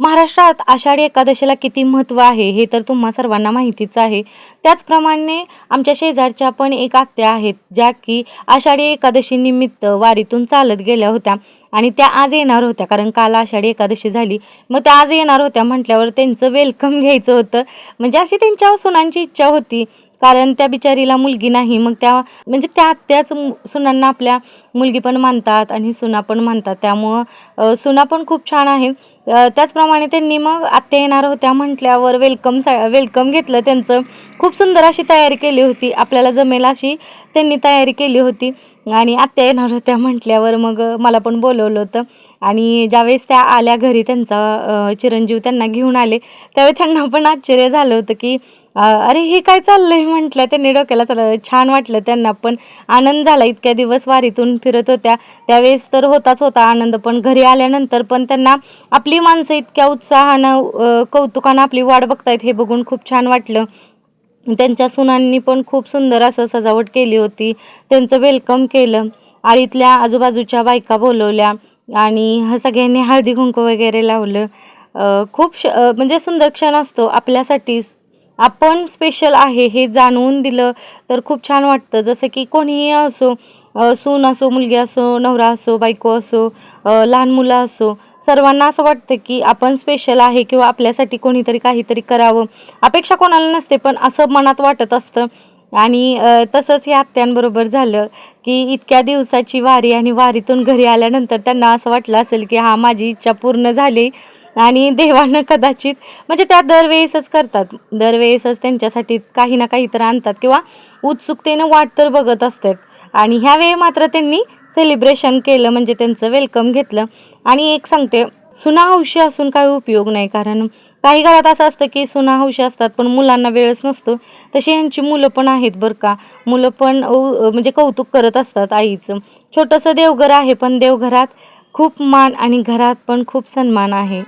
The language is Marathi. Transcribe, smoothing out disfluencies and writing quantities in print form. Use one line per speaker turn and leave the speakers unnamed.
महाराष्ट्रात आषाढी एकादशीला किती महत्त्व आहे हे तर तुम्हा सर्वांना माहितीच आहे. त्याचप्रमाणे आमच्या शेजारच्या पण एक आत्या आहेत, ज्या की आषाढी एकादशी निमित्त वारीतून चालत गेल्या होत्या आणि त्या आज येणार होत्या. कारण काल आषाढी एकादशी झाली. मग त्या आज येणार होत्या म्हटल्यावर त्यांचं वेलकम घ्यायचं होतं. म्हणजे अशी त्यांच्या सुनांची इच्छा होती. कारण त्या बिचारीला मुलगी नाही. मग त्या म्हणजे त्या आत्याच सुनांना आपल्या मुलगी पण मानतात आणि सुना पण मानतात. त्यामुळं सुना पण खूप छान आहेत. त्याचप्रमाणे त्यांनी मग आत्या येणार होत्या म्हटल्यावर वेलकम घेतलं त्यांचं. खूप सुंदर अशी तयारी केली होती. आपल्याला जमेल अशी त्यांनी तयारी केली होती आणि आत्या येणार होत्या म्हटल्यावर मग मला पण बोलवलं होतं. आणि ज्यावेळेस त्या आल्या घरी त्यांचा चिरंजीव त्यांना घेऊन आले, त्यावेळी त्यांना पण आश्चर्य झालं होतं की "अरे हे काय चाललंय?" म्हटलं. त्यांनी डोक्याला छान वाटलं त्यांना पण. आनंद झाला. इतक्या दिवस वारीतून फिरत होत्या, त्यावेळेस तर होताच होता आनंद, पण घरी आल्यानंतर पण त्यांना आपली माणसं इतक्या उत्साहानं कौतुकानं आपली वाट बघतायत हे बघून खूप छान वाटलं. त्यांच्या सुनांनी पण खूप सुंदर असं सजावट केली होती. त्यांचं वेलकम केलं. आळीतल्या आजूबाजूच्या बायका बोलवल्या आणि सगळ्यांनी हळदी-कुंकू वगैरे लावलं. म्हणजे सुंदर क्षण असतो आपल्यासाठी. आपण स्पेशल आहे हे जाणवून दिलं तर खूप छान वाटतं. जसं की कोणीही असो, सून असो, मुलगी असो, नवरा असो, बायको असो, लहान मुलं असो, सर्वांना असं वाटतं की आपण स्पेशल आहे किंवा आपल्यासाठी कोणीतरी काहीतरी करावं. अपेक्षा कोणाला नसते, पण असं मनात वाटत असतं. आणि तसंच या आत्यांबरोबर झालं की इतक्या दिवसाची वारी आणि वारीतून घरी आल्यानंतर त्यांना असं वाटलं असेल की हां, माझी इच्छा पूर्ण झाली आणि देवानं कदाचित म्हणजे त्या दरवेळेसच करतात. दरवेळेसच त्यांच्यासाठी काही ना काही तर आणतात किंवा उत्सुकतेनं वाट तर बघत असतात. आणि ह्यावेळी मात्र त्यांनी सेलिब्रेशन केलं, म्हणजे त्यांचं वेलकम घेतलं. आणि एक सांगते, सुना हौशी असून काही उपयोग नाही. कारण काही घरात असं असतं की सुना हौशी असतात पण मुलांना वेळच नसतो. तशी ह्यांची मुलं पण आहेत बरं का. मुलं पण म्हणजे कौतुक करत असतात आईचं. छोटंसं देवघर आहे, पण देवघरात खूप मान आणि घरात पण खूप सन्मान आहे.